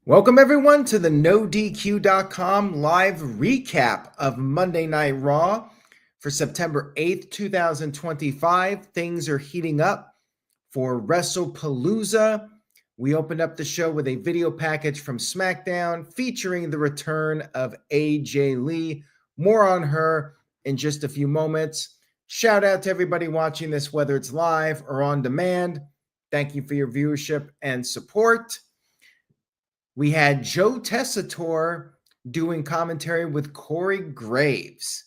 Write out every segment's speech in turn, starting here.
Welcome everyone to the NoDQ.com live recap of Monday Night Raw for September 8th, 2025. Things are heating up for WrestlePalooza. We opened up the show with a video package from SmackDown featuring the return of AJ Lee. More on her in just a few moments. Shout out to everybody watching this, whether it's live or on demand. Thank you for your viewership and support. We had Joe Tessitore doing commentary with Corey Graves.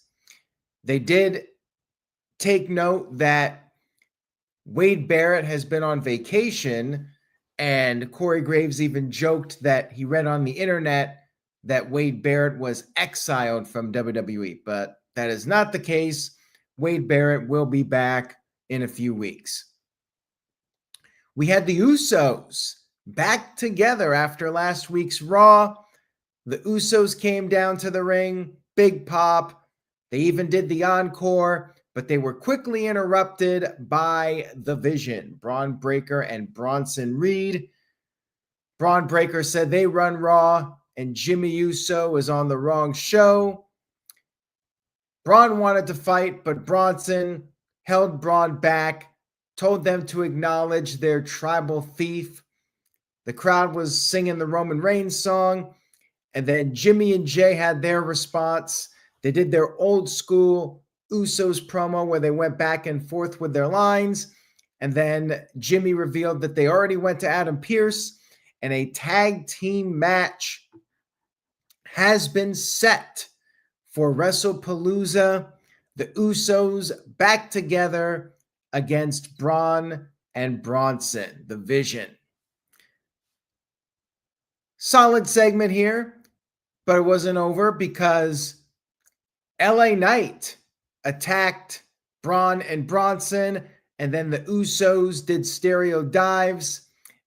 They did take note that Wade Barrett has been on vacation, and Corey Graves even joked that he read on the internet that Wade Barrett was exiled from WWE, but that is not the case. Wade Barrett will be back in a few weeks. We had the Usos back together after last week's Raw. The Usos came down to the ring, big pop. They even did the encore, but they were quickly interrupted by the Vision, Braun Breaker and Bronson Reed. Braun Breaker said they run Raw, and Jimmy Uso is on the wrong show. Braun wanted to fight, but Bronson held Braun back, told them to acknowledge their tribal thief. The crowd was singing the Roman Reigns song, and then Jimmy and Jay had their response. They did their old school Usos promo where they went back and forth with their lines, and then Jimmy revealed that they already went to Adam Pearce, and a tag team match has been set for WrestlePalooza. The Usos back together against Braun and Bronson, the Vision. Solid segment here, but it wasn't over because LA Knight attacked Braun and Bronson, and then the Usos did stereo dives,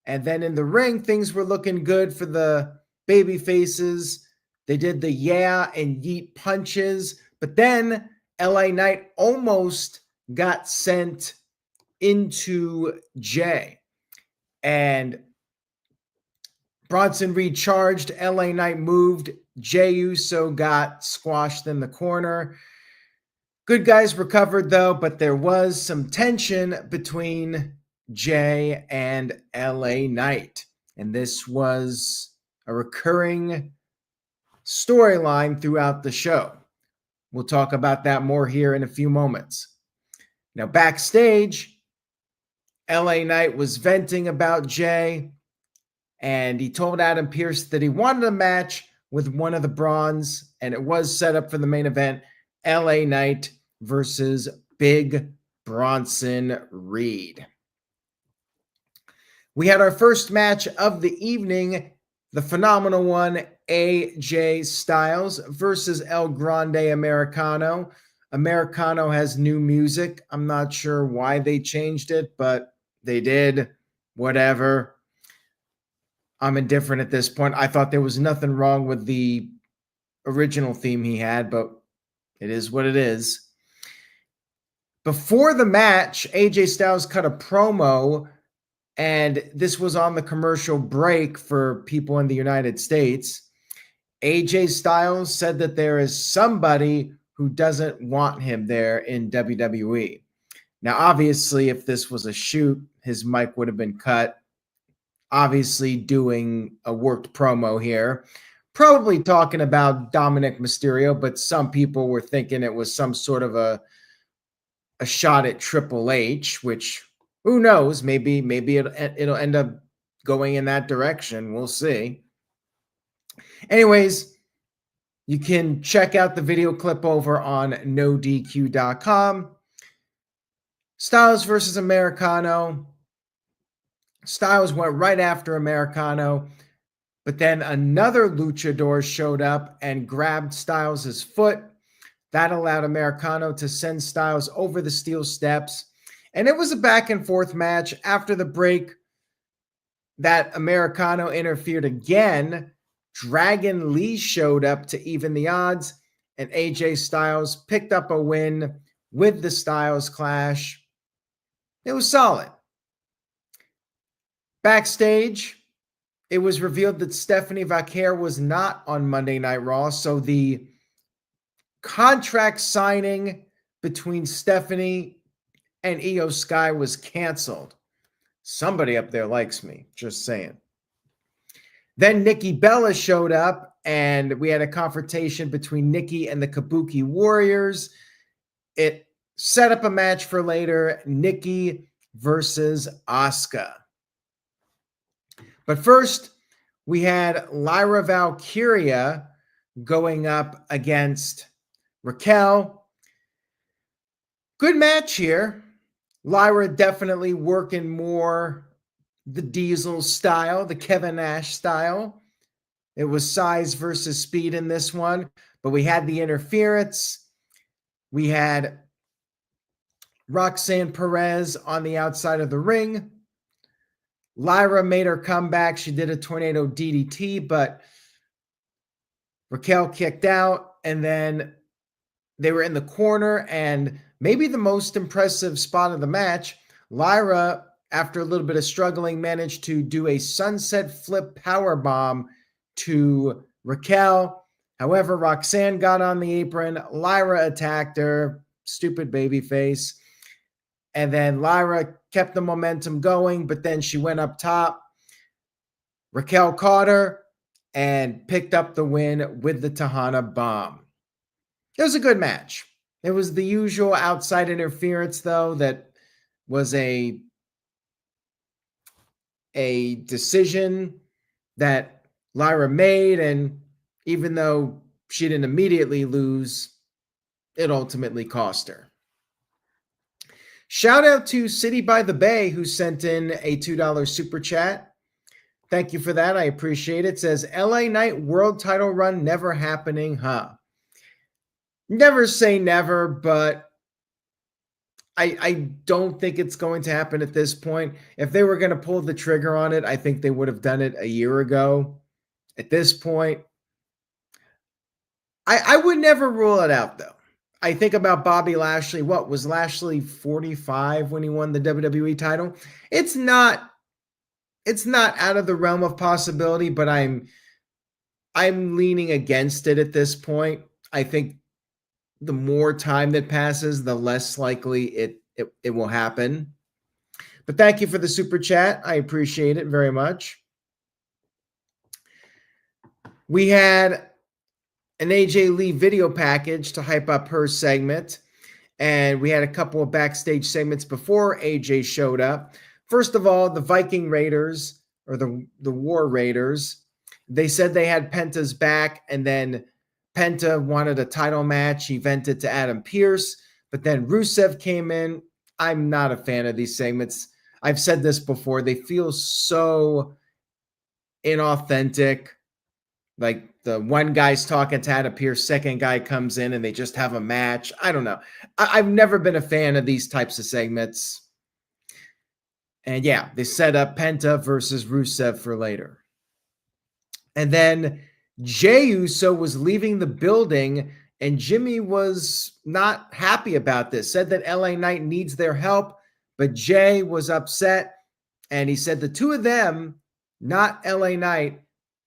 and then in the ring, things were looking good for the baby faces. They did the yeah and yeet punches, but then LA Knight almost got sent into Jay, and Bronson Reed charged, LA Knight moved, Jey Uso got squashed in the corner. Good guys recovered though, but there was some tension between Jey and LA Knight. And this was a recurring storyline throughout the show. We'll talk about that more here in a few moments. Now, backstage, LA Knight was venting about Jey, and he told Adam Pearce that he wanted a match with one of the Brawns, and it was set up for the main event, LA Knight versus Big Bronson Reed. We had our first match of the evening, the phenomenal one, AJ Styles versus El Grande Americano. Americano has new music. I'm not sure why they changed it, but they did. Whatever. I'm indifferent at this point. I thought there was nothing wrong with the original theme he had, but it is what it is. Before the match, AJ Styles cut a promo, and this was on the commercial break for people in the United States. AJ Styles said that there is somebody who doesn't want him there in WWE. Now, obviously, if this was a shoot, his mic would have been cut. Obviously doing a worked promo here, probably talking about Dominic Mysterio, but some people were thinking it was some sort of a shot at Triple H, which who knows, maybe it'll end up going in that direction. We'll see. Anyways, you can check out the video clip over on NoDQ.com. Styles versus Americano. Styles went right after Americano, but then another luchador showed up and grabbed Styles' foot. That allowed Americano to send Styles over the steel steps. And it was a back and forth match. After the break, that Americano interfered again. Dragon Lee showed up to even the odds, and AJ Styles picked up a win with the Styles Clash. It was solid. Backstage, it was revealed that Stephanie Valkyria was not on Monday Night Raw, so the contract signing between Stephanie and Io Sky was canceled. Somebody up there likes me, just saying. Then Nikki Bella showed up, and we had a confrontation between Nikki and the Kabuki Warriors. It set up a match for later, Nikki versus Asuka. But first, we had Lyra Valkyria going up against Raquel. Good match here. Lyra definitely working more the Diesel style, the Kevin Nash style. It was size versus speed in this one, but we had the interference. We had Roxanne Perez on the outside of the ring. Lyra made her comeback. She did a tornado DDT, but Raquel kicked out, and then they were in the corner, and maybe the most impressive spot of the match, Lyra, after a little bit of struggling, managed to do a sunset flip powerbomb to Raquel. However, Roxanne got on the apron. Lyra attacked her. Stupid baby face. And then Lyra kept the momentum going, but then she went up top. Raquel caught her and picked up the win with the Tejana bomb. It was a good match. It was the usual outside interference, though, that was a decision that Lyra made, and even though she didn't immediately lose, it ultimately cost her. Shout out to City by the Bay, who sent in a $2 super chat. Thank you for that. I appreciate it. It says, LA Knight world title run never happening, huh? Never say never, but I don't think it's going to happen at this point. If they were going to pull the trigger on it, I think they would have done it a year ago. At this point, I would never rule it out, though. I think about Bobby Lashley. What was Lashley 45 when he won the WWE title? It's not out of the realm of possibility, but I'm leaning against it at this point. I think the more time that passes, the less likely it will happen. But thank you for the super chat. I appreciate it very much. We had an AJ Lee video package to hype up her segment, and we had a couple of backstage segments before AJ showed up. First of all, the Viking Raiders, or the War Raiders, they said they had Penta's back, and then Penta wanted a title match. He vented to Adam Pearce, but then Rusev came in. I'm not a fan of these segments. I've said this before. They feel so inauthentic. Like the one guy's talking to Adam Pearce, second guy comes in and they just have a match. I don't know. I've never been a fan of these types of segments. And yeah, they set up Penta versus Rusev for later. And then Jey Uso was leaving the building, and Jimmy was not happy about this, said that LA Knight needs their help, but Jey was upset, and he said the two of them, not LA Knight,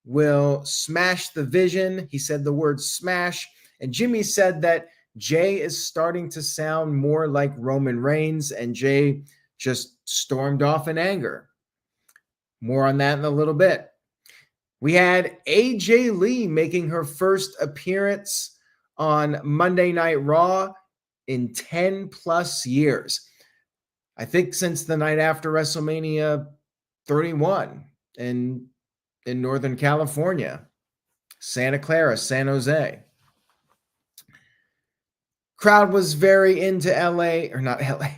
will smash the Vision. He said the word smash, and Jimmy said that Jey is starting to sound more like Roman Reigns, and Jey just stormed off in anger. More on that in a little bit. We had AJ Lee making her first appearance on Monday Night Raw in 10 plus years. I think since the night after WrestleMania 31 in Northern California, Santa Clara, San Jose. Crowd was very into LA, or not LA.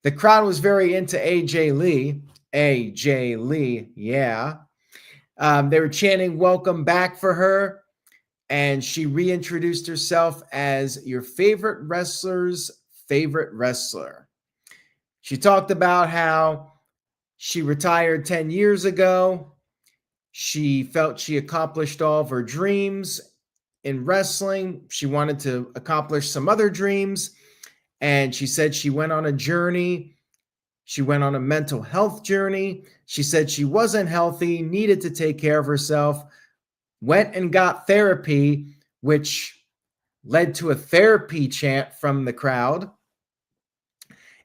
The crowd was very into AJ Lee. AJ Lee, yeah. They were chanting welcome back for her, and she reintroduced herself as your favorite wrestler's favorite wrestler. She talked about how she retired 10 years ago. She felt she accomplished all of her dreams in wrestling. She wanted to accomplish some other dreams, and she said she went on a journey. She went on a mental health journey. She said she wasn't healthy, needed to take care of herself, went and got therapy, which led to a therapy chant from the crowd.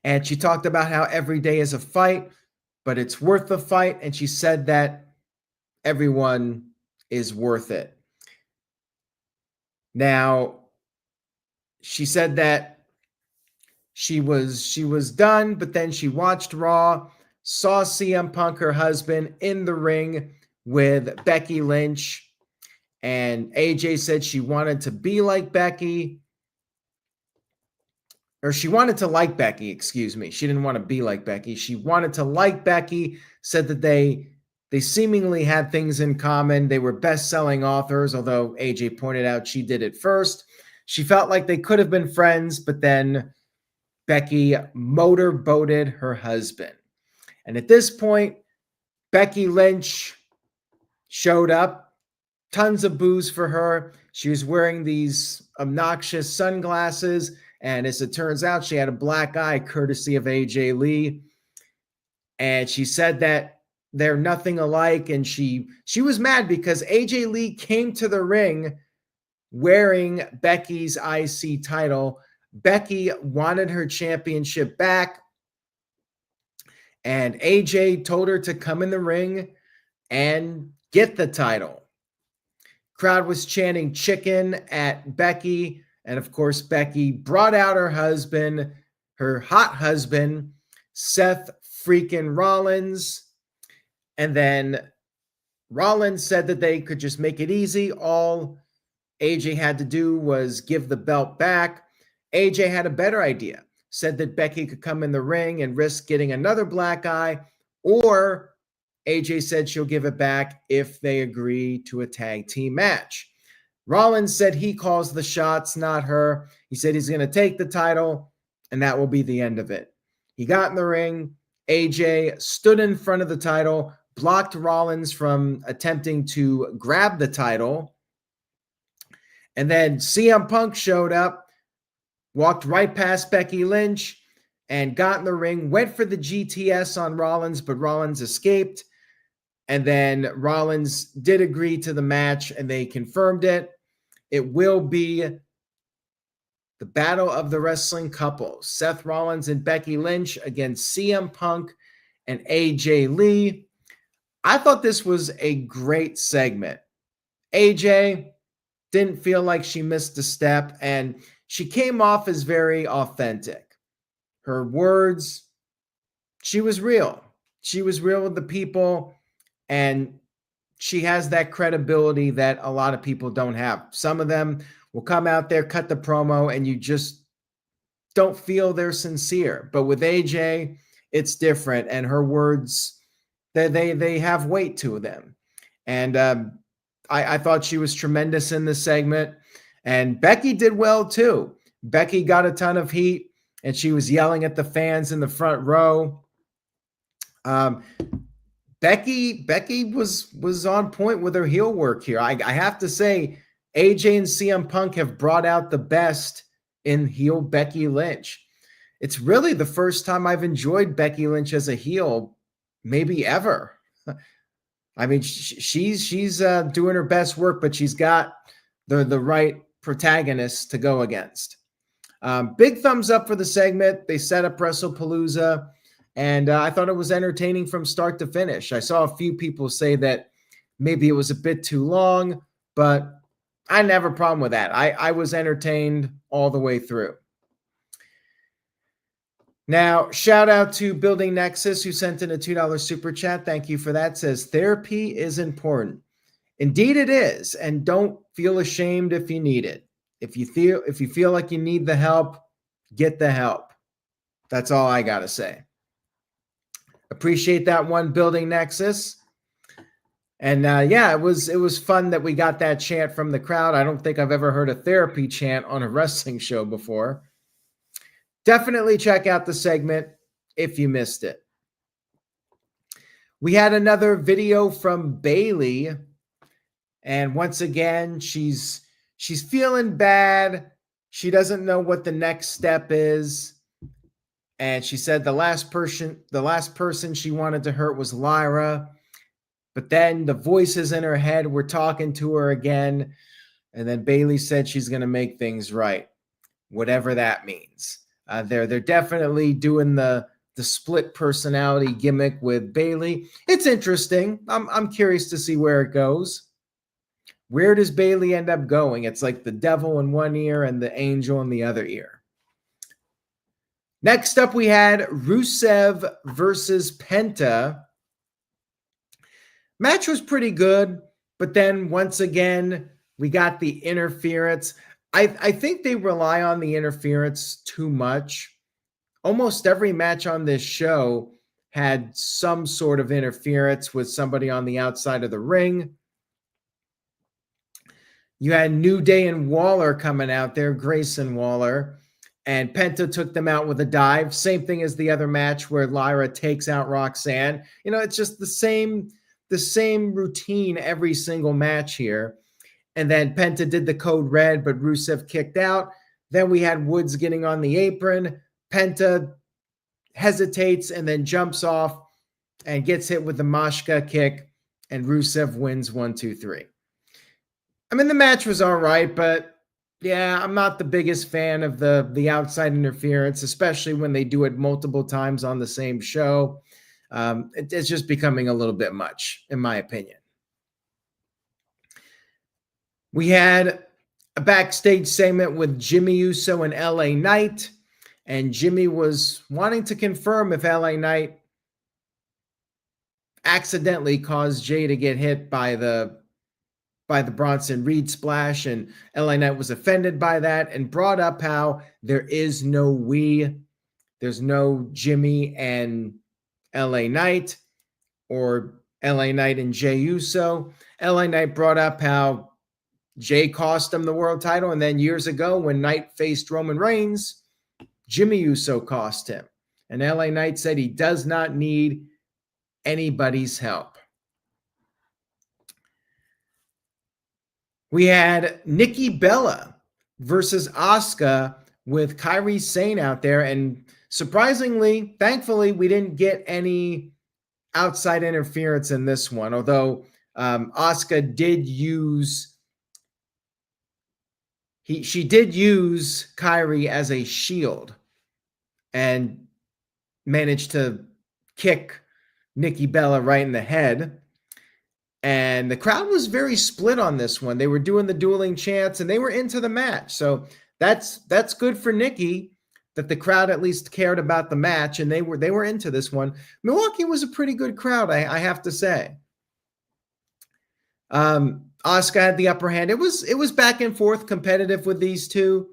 And she talked about how every day is a fight, but it's worth the fight. And she said that everyone is worth it. Now, she said that she was done, but then she watched Raw, saw CM Punk, her husband, in the ring with Becky Lynch, and AJ said she wanted to be like Becky, or she wanted to like Becky, excuse me. She didn't want to be like Becky. She wanted to like Becky, said that they seemingly had things in common. They were best-selling authors, although AJ pointed out she did it first. She felt like they could have been friends, but then Becky motorboated her husband. And at this point, Becky Lynch showed up. Tons of boos for her. She was wearing these obnoxious sunglasses, and as it turns out, she had a black eye courtesy of AJ Lee. And she said that they're nothing alike, and she was mad because AJ Lee came to the ring wearing Becky's IC title. Becky wanted her championship back, and AJ told her to come in the ring and get the title. Crowd was chanting chicken at Becky, and of course, Becky brought out her husband, her hot husband, Seth freaking Rollins, and then Rollins said that they could just make it easy. All AJ had to do was give the belt back. AJ had a better idea, said that Becky could come in the ring and risk getting another black eye, or AJ said she'll give it back if they agree to a tag team match. Rollins said he calls the shots, not her. He said he's going to take the title, and that will be the end of it. He got in the ring. AJ stood in front of the title, blocked Rollins from attempting to grab the title. And then CM Punk showed up, walked right past Becky Lynch, and got in the ring, went for the GTS on Rollins, but Rollins escaped. And then Rollins did agree to the match, and they confirmed it. It will be the battle of the wrestling couples, Seth Rollins and Becky Lynch against CM Punk and AJ Lee. I thought this was a great segment. AJ didn't feel like she missed a step, and she came off as very authentic. Her words, she was real. She was real with the people, and she has that credibility that a lot of people don't have. Some of them will come out there, cut the promo, and you just don't feel they're sincere. But with AJ, it's different, and her words, they have weight to them. And I thought she was tremendous in this segment, and Becky did well too. Becky got a ton of heat, and she was yelling at the fans in the front row. Becky was on point with her heel work here. I have to say, AJ and CM Punk have brought out the best in heel Becky Lynch. It's really the first time I've enjoyed Becky Lynch as a heel, maybe ever. I mean, she's doing her best work, but she's got the right protagonist to go against. Big thumbs up for the segment. They set up WrestlePalooza, and I thought it was entertaining from start to finish. I saw a few people say that maybe it was a bit too long, but I didn't have a problem with that. I was entertained all the way through. Now, shout out to Building Nexus, who sent in a $2 super chat. Thank you for that. Says, therapy is important. Indeed it is, and don't feel ashamed if you need it. If you feel like you need the help, get the help. That's all I got to say. Appreciate that one, Building Nexus. And yeah, it was fun that we got that chant from the crowd. I don't think I've ever heard a therapy chant on a wrestling show before. Definitely check out the segment if you missed it. We had another video from Bayley, and once again, she's feeling bad. She doesn't know what the next step is. and she said the last person she wanted to hurt was Lyra. But then the voices in her head were talking to her again. And then Bayley said she's going to make things right, whatever that means. They're definitely doing the split personality gimmick with Bayley. It's interesting. I'm curious to see where it goes. Where does Bayley end up going? It's like the devil in one ear and the angel in the other ear. Next up, we had Rusev versus Penta. Match was pretty good, but then once again, we got the interference. I think they rely on the interference too much. Almost every match on this show had some sort of interference with somebody on the outside of the ring. You had New Day and Waller coming out there, Grayson Waller, and Penta took them out with a dive. Same thing as the other match where Lyra takes out Roxanne. It's just the same routine every single match here. And then Penta did the code red, but Rusev kicked out. Then we had Woods getting on the apron. Penta hesitates and then jumps off and gets hit with the Mashka kick, and Rusev wins 1, 2, 3. I mean, the match was all right, but yeah, I'm not the biggest fan of the outside interference, especially when they do it multiple times on the same show. It's just becoming a little bit much, in my opinion. We had a backstage segment with Jimmy Uso and LA Knight, and Jimmy was wanting to confirm if LA Knight accidentally caused Jay to get hit by the Bronson Reed splash, and LA Knight was offended by that and brought up how there is no we. There's no Jimmy and LA Knight or LA Knight and Jay Uso. LA Knight brought up how Jay cost him the world title, and then years ago when Knight faced Roman Reigns, Jimmy Uso cost him. And LA Knight said he does not need anybody's help. We had Nikki Bella versus Asuka with Kairi Sane out there. And surprisingly, thankfully, we didn't get any outside interference in this one. Although Asuka did use she did use Kairi as a shield and managed to kick Nikki Bella right in the head. And the crowd was very split on this one. They were doing the dueling chants and they were into the match. So that's good for Nikki that the crowd at least cared about the match and they were into this one. Milwaukee was a pretty good crowd, I have to say. Asuka had the upper hand. It was back and forth competitive with these two.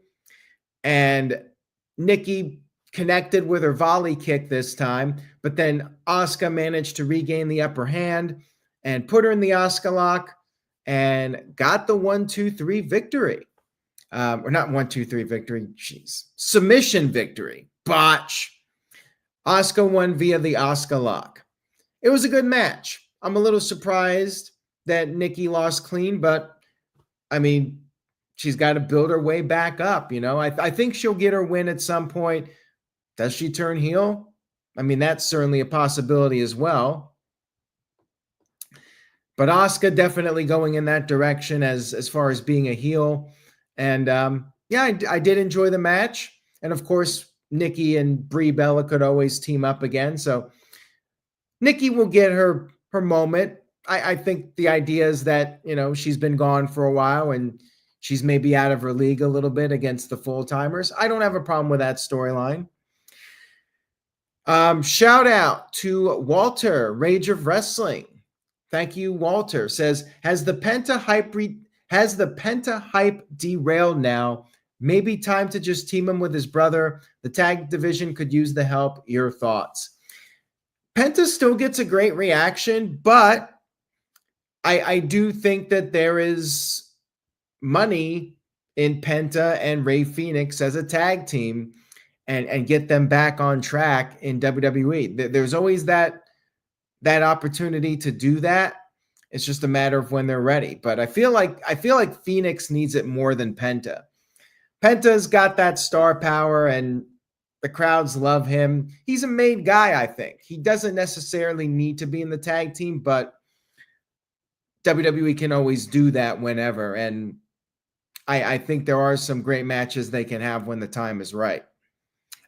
And Nikki connected with her volley kick this time, but then Asuka managed to regain the upper hand and put her in the Asuka lock and got the 1, 2, 3 victory. Or not 1, 2, 3 victory. Jeez. Submission victory. Botch. Asuka won via the Asuka lock. It was a good match. I'm a little surprised that Nikki lost clean, but I mean, she's got to build her way back up. I think she'll get her win at some point. Does she turn heel? I mean, that's certainly a possibility as well. But Asuka definitely going in that direction as far as being a heel. And I did enjoy the match. And of course, Nikki and Brie Bella could always team up again. So Nikki will get her moment. I think the idea is that, she's been gone for a while and she's maybe out of her league a little bit against the full-timers. I don't have a problem with that storyline. Shout out to Walter, Rage of Wrestling. Thank you, Walter. Says, has the Penta hype derailed now? Maybe time to just team him with his brother. The tag division could use the help. Your thoughts? Penta still gets a great reaction, but I do think that there is money in Penta and Rey Fenix as a tag team and get them back on track in WWE. There's always that opportunity to do that. It's just a matter of when they're ready. But I feel like Phoenix needs it more than Penta. Penta's got that star power, and The crowds love him. He's a made guy, I think. He doesn't necessarily need to be in the tag team, but WWE can always do that whenever. And I think there are some great matches they can have when the time is right.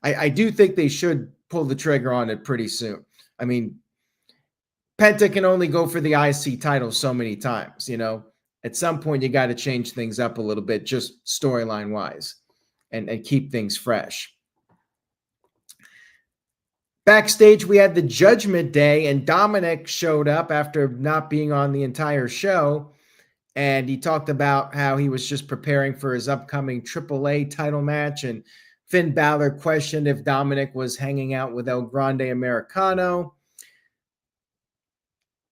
I do think they should pull the trigger on it pretty soon. I mean, Penta can only go for the IC title so many times, you know. At some point, you got to change things up a little bit, just storyline wise, and keep things fresh. Backstage, we had the Judgment Day, and Dominic showed up after not being on the entire show. And he talked about how he was just preparing for his upcoming AAA title match. And Finn Balor questioned if Dominic was hanging out with El Grande Americano.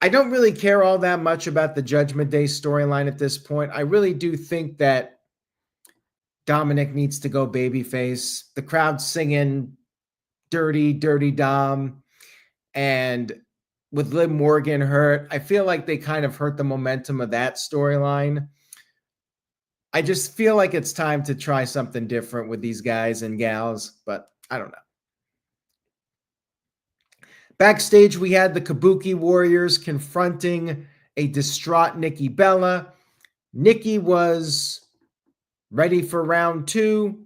I don't really care all that much about the Judgment Day storyline at this point. I really do think that Dominic needs to go babyface. The crowd's singing Dirty, Dirty Dom. And with Liv Morgan hurt, I feel like they kind of hurt the momentum of that storyline. I just feel like it's time to try something different with these guys and gals, but I don't know. Backstage, we had the Kabuki Warriors confronting a distraught Nikki Bella. Nikki was ready for round two,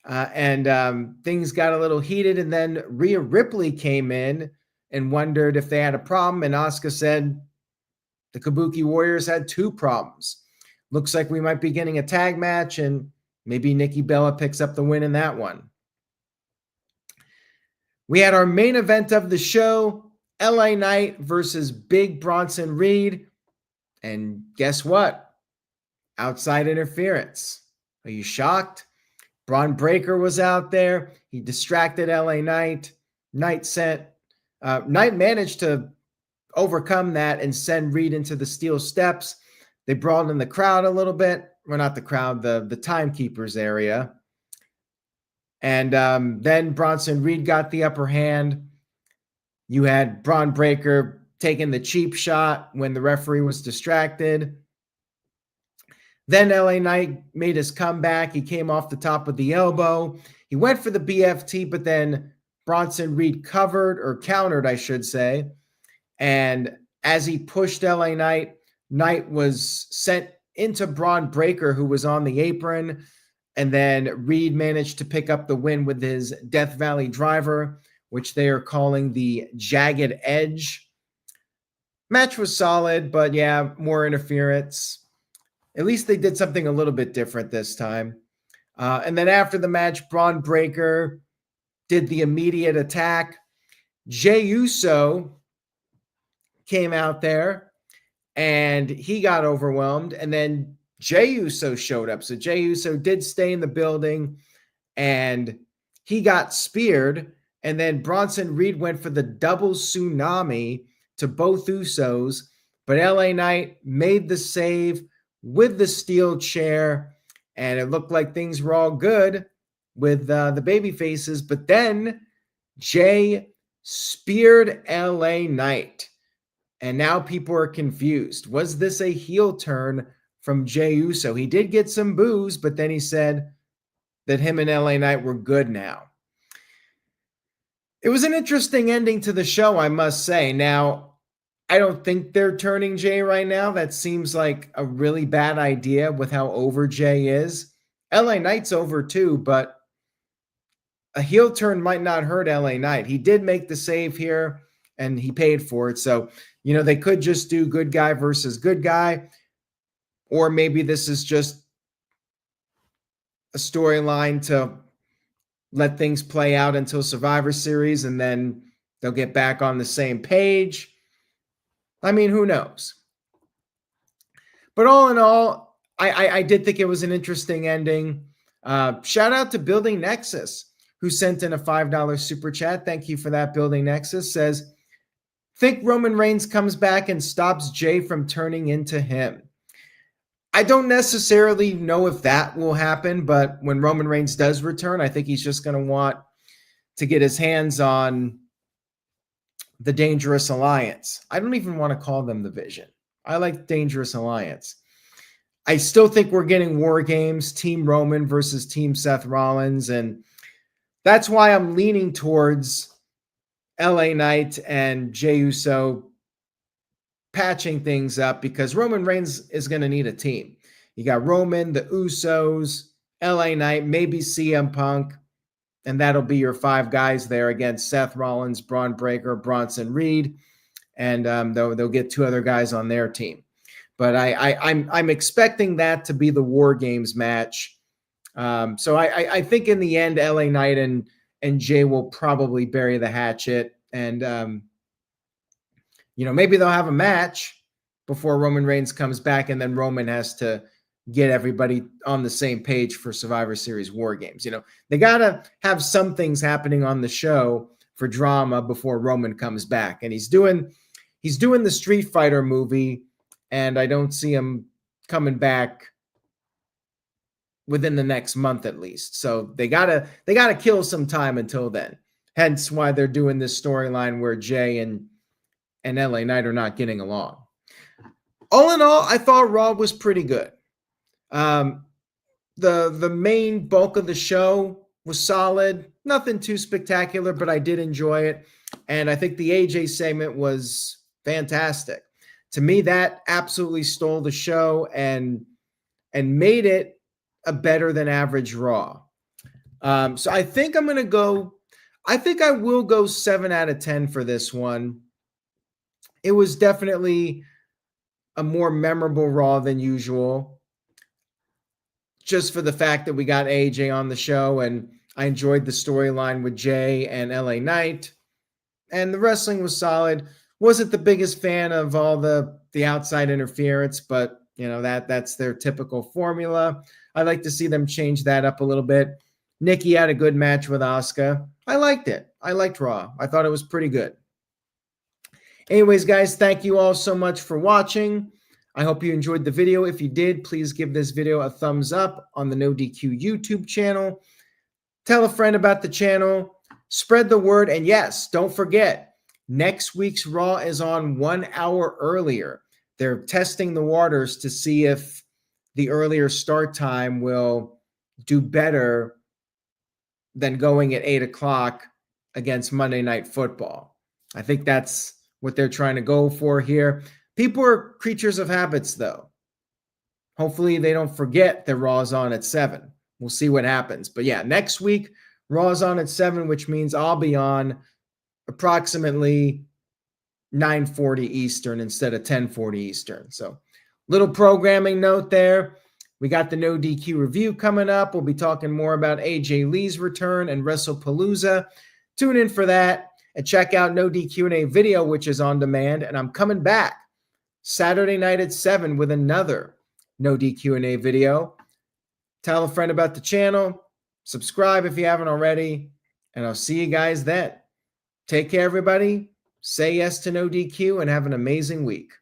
and things got a little heated, and then Rhea Ripley came in and wondered if they had a problem, and Asuka said the Kabuki Warriors had two problems. Looks like we might be getting a tag match, and maybe Nikki Bella picks up the win in that one. We had our main event of the show, LA Knight versus Big Bronson Reed. And guess what? Outside interference. Are you shocked? Braun Breaker was out there. He distracted LA Knight. Knight managed to overcome that and send Reed into the steel steps. They brought in the crowd a little bit. Well, not the crowd, the timekeepers area. And then Bronson Reed got the upper hand. You had Braun Breaker taking the cheap shot when the referee was distracted. Then LA Knight made his comeback. He came off the top with the elbow. He went for the BFT, but then Bronson Reed countered, I should say. And as he pushed LA Knight, Knight was sent into Braun Breaker, who was on the apron. And then Reed managed to pick up the win with his Death Valley driver, which they are calling the Jagged Edge. Match was solid, but yeah, more interference. At least they did something a little bit different this time. And then after the match, Braun Breaker did the immediate attack. Jey Uso came out there, and he got overwhelmed. And then Jey Uso showed up. So Jey Uso did stay in the building, and he got speared. And then Bronson Reed went for the double tsunami to both Usos. But LA Knight made the save with the steel chair, and it looked like things were all good with the baby faces. But then Jey speared LA Knight, and now people are confused. Was this a heel turn from Jey Uso? He did get some boos, but then he said that him and LA Knight were good now. It was an interesting ending to the show, I must say. Now, I don't think they're turning Jey right now. That seems like a really bad idea with how over Jey is. LA Knight's over too, but a heel turn might not hurt LA Knight. He did make the save here, and he paid for it. So, they could just do good guy versus good guy, or maybe this is just a storyline to let things play out until Survivor Series, and then they'll get back on the same page. I mean, who knows? But all in all, I did think it was an interesting ending. Shout out to Building Nexus, who sent in a $5 super chat. Thank you for that, Building Nexus. Says, think Roman Reigns comes back and stops Jey from turning into him. I don't necessarily know if that will happen, but when Roman Reigns does return, I think he's just going to want to get his hands on the Dangerous Alliance. I don't even want to call them the Vision. I like Dangerous Alliance. I still think we're getting War Games, Team Roman versus Team Seth Rollins, and that's why I'm leaning towards LA Knight and Jey Uso patching things up, because Roman Reigns is going to need a team. You got Roman, the Usos, LA Knight, maybe CM Punk, and that'll be your 5 guys there against Seth Rollins, Braun Breaker, Bronson Reed, and they'll get 2 other guys on their team. But I'm expecting that to be the War Games match. So I think in the end, LA Knight and Jay will probably bury the hatchet, and maybe they'll have a match before Roman Reigns comes back, and then Roman has to get everybody on the same page for Survivor Series War Games. They got to have some things happening on the show for drama before Roman comes back. And he's doing the Street Fighter movie, and I don't see him coming back within the next month at least. So they gotta kill some time until then. Hence why they're doing this storyline where Jay and LA Knight are not getting along. All in all, I thought Raw was pretty good. The main bulk of the show was solid. Nothing too spectacular, but I did enjoy it. And I think the AJ segment was fantastic. To me, that absolutely stole the show and made it a better than average Raw. So I think I will go 7 out of 10 for this one. It was definitely a more memorable Raw than usual, just for the fact that we got AJ on the show, and I enjoyed the storyline with Jay and LA Knight, and the wrestling was solid. Wasn't the biggest fan of all the outside interference, but that's their typical formula. I like to see them change that up a little bit. Nikki had a good match with Asuka. I liked it. I liked Raw. I thought it was pretty good. Anyways, guys, thank you all so much for watching. I hope you enjoyed the video. If you did, please give this video a thumbs up on the No DQ YouTube channel. Tell a friend about the channel. Spread the word. And yes, don't forget, next week's Raw is on 1 hour earlier. They're testing the waters to see if the earlier start time will do better than going at 8 o'clock against Monday Night Football. I think that's what they're trying to go for here. People are creatures of habits, though. Hopefully they don't forget that Raw is on at 7. We'll see what happens. But yeah, next week, Raw is on at 7, which means I'll be on approximately 9:40 Eastern instead of 10:40 Eastern. So little programming note there. We got the No DQ review coming up. We'll be talking more about AJ Lee's return and WrestlePalooza. Tune in for that and check out No DQ&A video, which is on demand. And I'm coming back Saturday night at 7 with another No DQ&A video. Tell a friend about the channel. Subscribe if you haven't already. And I'll see you guys then. Take care, everybody. Say yes to No DQ and have an amazing week.